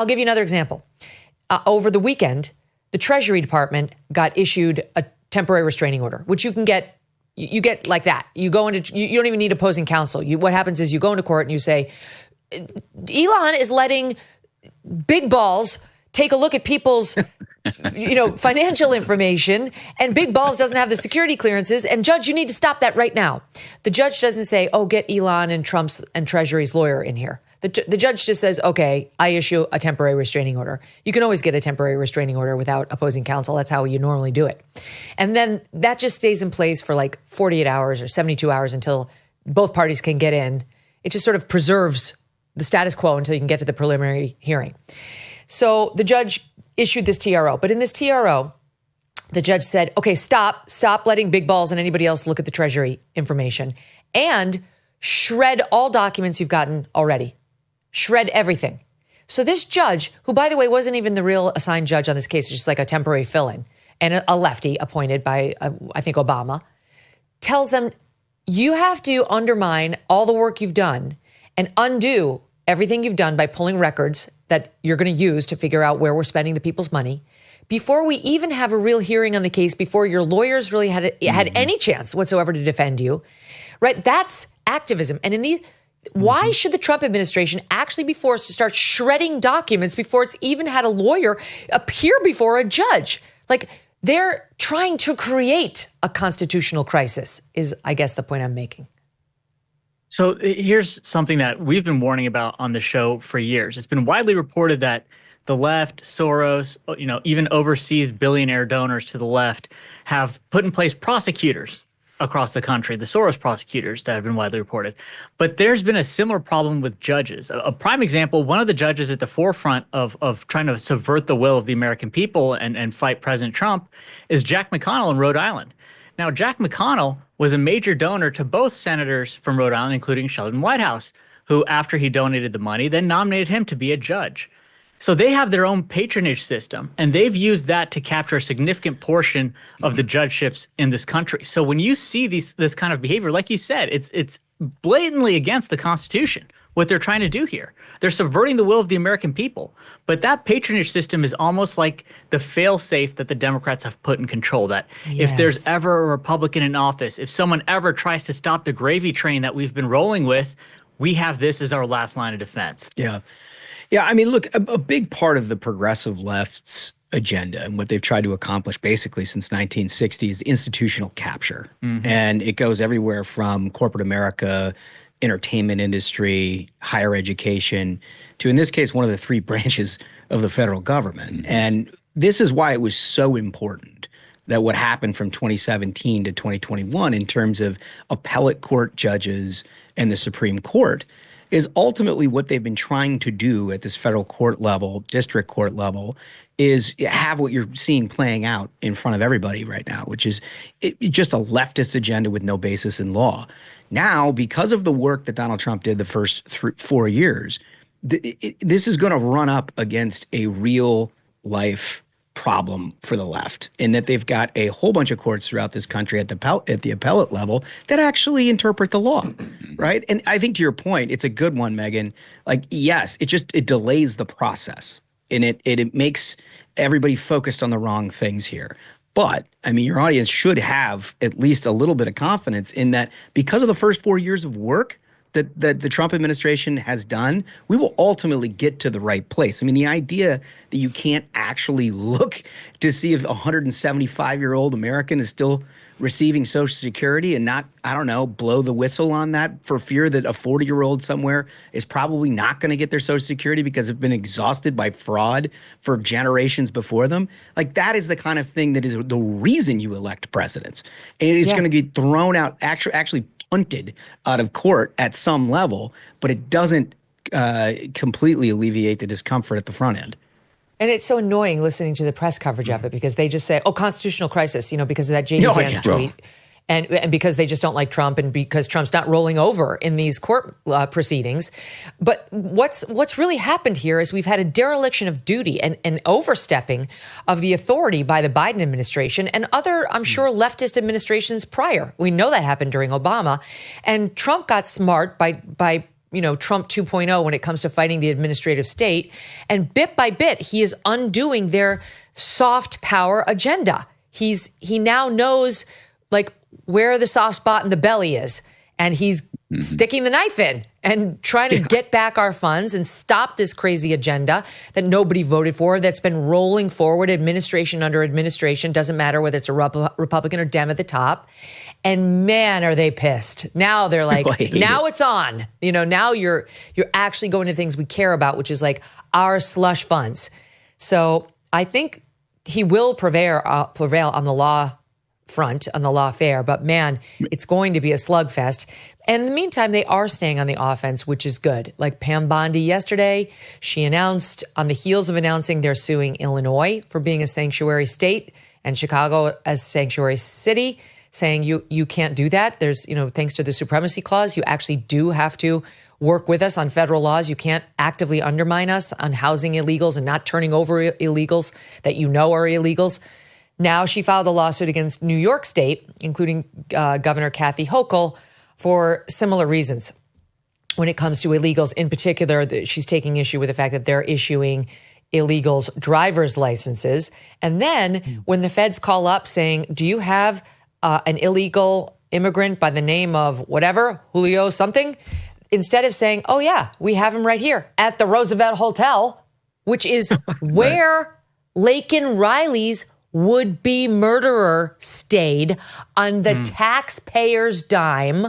I'll give you another example. Over the weekend, the Treasury Department got issued a temporary restraining order, which you can get. You get like that. You go into. You don't even need opposing counsel. What happens is you go into court and you say, Elon is letting big balls take a look at people's financial information, and big balls doesn't have the security clearances, and judge, you need to stop that right now. The judge doesn't say, oh, get Elon and Trump's and Treasury's lawyer in here. The judge just says, okay, I issue a temporary restraining order. You can always get a temporary restraining order without opposing counsel. That's how you normally do it. And then that just stays in place for like 48 hours or 72 hours until both parties can get in. It just sort of preserves the status quo until you can get to the preliminary hearing. So the judge issued this TRO. But in this TRO, the judge said, okay, stop letting big balls and anybody else look at the Treasury information, and shred all documents you've gotten already. Shred everything. So this judge, who, by the way, wasn't even the real assigned judge on this case, just like a temporary fill-in, and a lefty appointed by, I think, Obama, tells them, you have to undermine all the work you've done and undo everything you've done by pulling records that you're going to use to figure out where we're spending the people's money before we even have a real hearing on the case, before your lawyers really had any chance whatsoever to defend you, right? That's activism. And why should the Trump administration actually be forced to start shredding documents before it's even had a lawyer appear before a judge? Like, they're trying to create a constitutional crisis is, I guess, the point I'm making. So here's something that we've been warning about on the show for years. It's been widely reported that the left, Soros, even overseas billionaire donors to the left have put in place prosecutors across the country, the Soros prosecutors that have been widely reported. But there's been a similar problem with judges. A prime example, one of the judges at the forefront of trying to subvert the will of the American people and fight President Trump is Jack McConnell in Rhode Island. Now, Jack McConnell was a major donor to both senators from Rhode Island, including Sheldon Whitehouse, who, after he donated the money, then nominated him to be a judge. So they have their own patronage system, and they've used that to capture a significant portion of the judgeships in this country. So when you see this kind of behavior, like you said, it's blatantly against the Constitution, what they're trying to do here. They're subverting the will of the American people. But that patronage system is almost like the fail-safe that the Democrats have put in control, that if there's ever a Republican in office, if someone ever tries to stop the gravy train that we've been rolling with, we have this as our last line of defense. Yeah. Yeah, I mean, look, a big part of the progressive left's agenda and what they've tried to accomplish basically since 1960 is institutional capture. Mm-hmm. And it goes everywhere from corporate America, entertainment industry, higher education, to, in this case, one of the three branches of the federal government. Mm-hmm. And this is why it was so important that what happened from 2017 to 2021 in terms of appellate court judges and the Supreme Court is ultimately what they've been trying to do at this federal court level, district court level, is have what you're seeing playing out in front of everybody right now, which is just a leftist agenda with no basis in law. Now, because of the work that Donald Trump did the first 4 years, this is going to run up against a real life problem for the left, in that they've got a whole bunch of courts throughout this country at the appellate level that actually interpret the law, right? And I think to your point, it's a good one, Megyn. Like, yes, it delays the process, and it makes everybody focused on the wrong things here. But, I mean, your audience should have at least a little bit of confidence in that because of the first 4 years of work that the Trump administration has done, we will ultimately get to the right place. I mean, the idea that you can't actually look to see if a 175-year-old American is still receiving Social Security and not, I don't know, blow the whistle on that for fear that a 40-year-old somewhere is probably not going to get their Social Security because they've been exhausted by fraud for generations before them. Like, that is the kind of thing that is the reason you elect presidents. And it is going to be thrown out, actually punted out of court at some level, but it doesn't completely alleviate the discomfort at the front end. And it's so annoying listening to the press coverage of it, because they just say, oh, constitutional crisis, because of that J.D. Vance tweet. And because they just don't like Trump, and because Trump's not rolling over in these court proceedings. But what's really happened here is we've had a dereliction of duty and overstepping of the authority by the Biden administration and other, I'm sure, leftist administrations prior. We know that happened during Obama. And Trump got smart by Trump 2.0 when it comes to fighting the administrative state. And bit by bit, he is undoing their soft power agenda. He now knows like where the soft spot in the belly is, and he's sticking the knife in and trying to get back our funds and stop this crazy agenda that nobody voted for, that's been rolling forward administration under administration. Doesn't matter whether it's a Republican or Dem at the top. And man, are they pissed. Now they're like, now it's on. Now you're actually going to things we care about, which is like our slush funds. So I think he will prevail on the law front, on the lawfare, but man, it's going to be a slugfest. And in the meantime, they are staying on the offense, which is good. Like Pam Bondi yesterday, she announced, on the heels of announcing they're suing Illinois for being a sanctuary state and Chicago as sanctuary city, saying you can't do that. There's, thanks to the supremacy clause, you actually do have to work with us on federal laws. You can't actively undermine us on housing illegals and not turning over illegals that are illegals. Now she filed a lawsuit against New York State, including Governor Kathy Hochul, for similar reasons. When it comes to illegals, in particular, she's taking issue with the fact that they're issuing illegals driver's licenses. And then when the feds call up saying, do you have an illegal immigrant by the name of whatever, Julio something, instead of saying, oh yeah, we have him right here at the Roosevelt Hotel, which is where Laken Riley's would-be murderer stayed on the taxpayer's dime.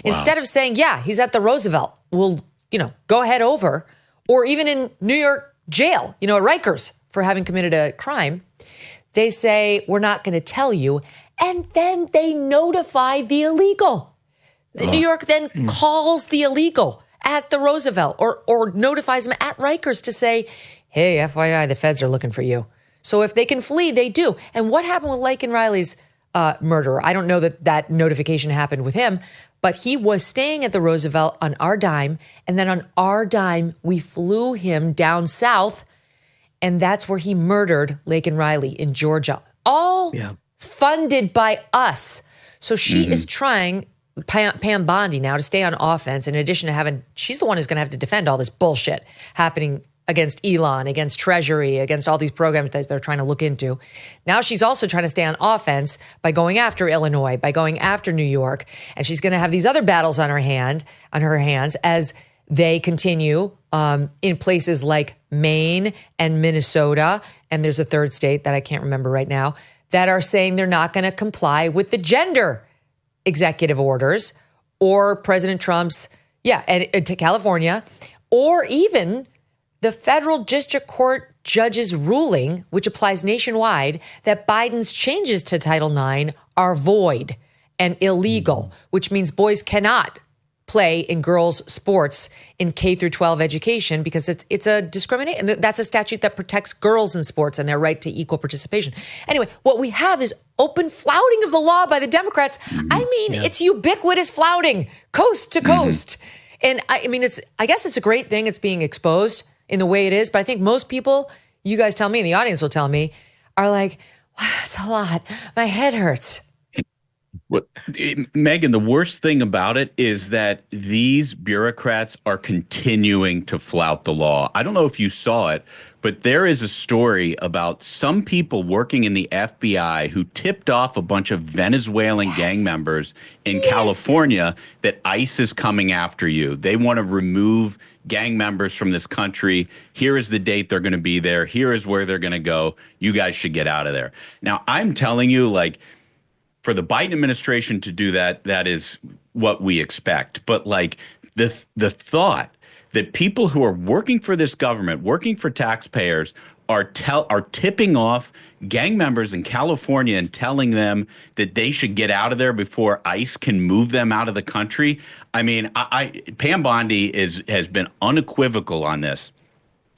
Instead of saying, yeah, he's at the Roosevelt, we'll, go ahead over, or even in New York jail, at Rikers for having committed a crime, they say, we're not going to tell you. And then they notify the illegal. New York then calls the illegal at the Roosevelt or notifies them at Rikers to say, hey, FYI, the feds are looking for you. So if they can flee, they do. And what happened with Laken Riley's murderer? I don't know that notification happened with him, but he was staying at the Roosevelt on our dime. And then on our dime, we flew him down south. And that's where he murdered Laken Riley in Georgia. All funded by us. So she is trying, Pam Bondi now, to stay on offense. In addition to she's the one who's going to have to defend all this bullshit happening against Elon, against Treasury, against all these programs that they're trying to look into. Now she's also trying to stay on offense by going after Illinois, by going after New York. And she's going to have these other battles on her hands as they continue in places like Maine and Minnesota. And there's a third state that I can't remember right now that are saying they're not going to comply with the gender executive orders or President Trump's, and to California, or even the federal district court judge's ruling, which applies nationwide, that Biden's changes to Title IX are void and illegal, which means boys cannot play in girls' sports in K through 12 education because it's a discrimination. And that's a statute that protects girls in sports and their right to equal participation. Anyway, what we have is open flouting of the law by the Democrats. It's ubiquitous flouting, coast to coast. And I guess it's a great thing it's being exposed in the way it is. But I think most people, you guys tell me, and the audience will tell me, are like, wow, that's a lot. My head hurts. Megyn, the worst thing about it is that these bureaucrats are continuing to flout the law. I don't know if you saw it, but there is a story about some people working in the FBI who tipped off a bunch of Venezuelan gang members in California that ICE is coming after you. They want to remove gang members from this country. Here is the date they're going to be there. Here is where they're going to go. You guys should get out of there. Now, I'm telling you, for the Biden administration to do that, that is what we expect. But the thought that people who are working for this government, working for taxpayers, are tipping off gang members in California and telling them that they should get out of there before ICE can move them out of the country. Pam Bondi has been unequivocal on this,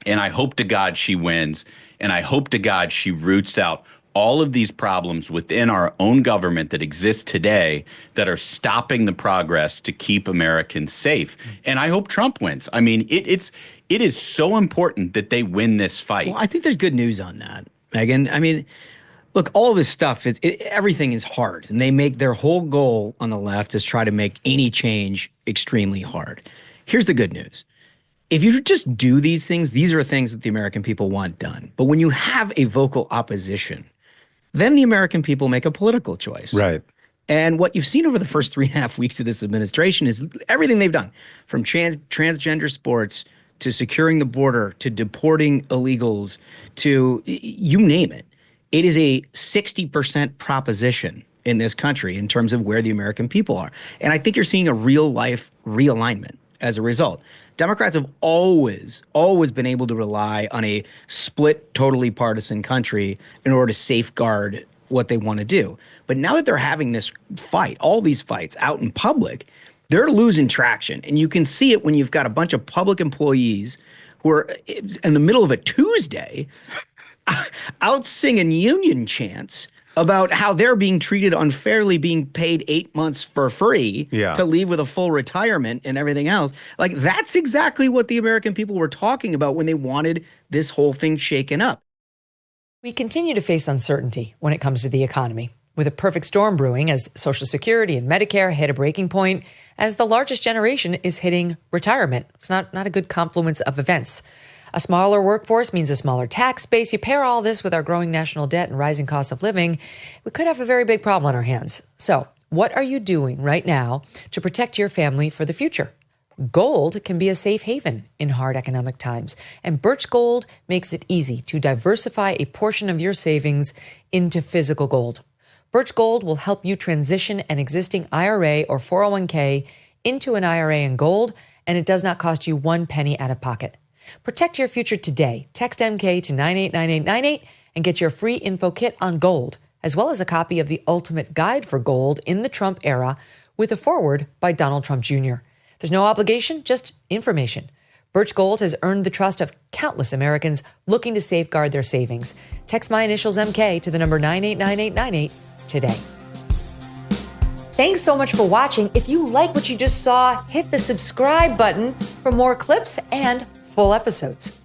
and I hope to God she wins, and I hope to God she roots out all of these problems within our own government that exist today that are stopping the progress to keep Americans safe. And I hope Trump wins. It is so important that they win this fight. Well, I think there's good news on that, Megyn. Look, all this stuff, everything is hard. And they make their whole goal on the left is try to make any change extremely hard. Here's the good news. If you just do these things, these are things that the American people want done. But when you have a vocal opposition, then the American people make a political choice. Right. And what you've seen over the first 3.5 weeks of this administration is everything they've done, from transgender sports to securing the border to deporting illegals to you name it. It is a 60% proposition in this country in terms of where the American people are. And I think you're seeing a real life realignment as a result. Democrats have always been able to rely on a split, totally partisan country in order to safeguard what they want to do. But now that they're having this fight, all these fights out in public, they're losing traction. And you can see it when you've got a bunch of public employees who are in the middle of a Tuesday out singing union chants about how they're being treated unfairly, being paid 8 months for free to leave with a full retirement and everything else. Like, that's exactly what the American people were talking about when they wanted this whole thing shaken up. We continue to face uncertainty when it comes to the economy, with a perfect storm brewing as Social Security and Medicare hit a breaking point as the largest generation is hitting retirement. It's not a good confluence of events. A smaller workforce means a smaller tax base. You pair all this with our growing national debt and rising cost of living, we could have a very big problem on our hands. So, what are you doing right now to protect your family for the future? Gold can be a safe haven in hard economic times, and Birch Gold makes it easy to diversify a portion of your savings into physical gold. Birch Gold will help you transition an existing IRA or 401k into an IRA in gold, and it does not cost you 1 penny out of pocket. Protect your future today. Text MK to 989898 and get your free info kit on gold, as well as a copy of the Ultimate Guide for Gold in the Trump Era with a foreword by Donald Trump Jr. There's no obligation, just information. Birch Gold has earned the trust of countless Americans looking to safeguard their savings. Text my initials MK to the number 989898 today. Thanks so much for watching. If you like what you just saw, hit the subscribe button for more clips and full episodes.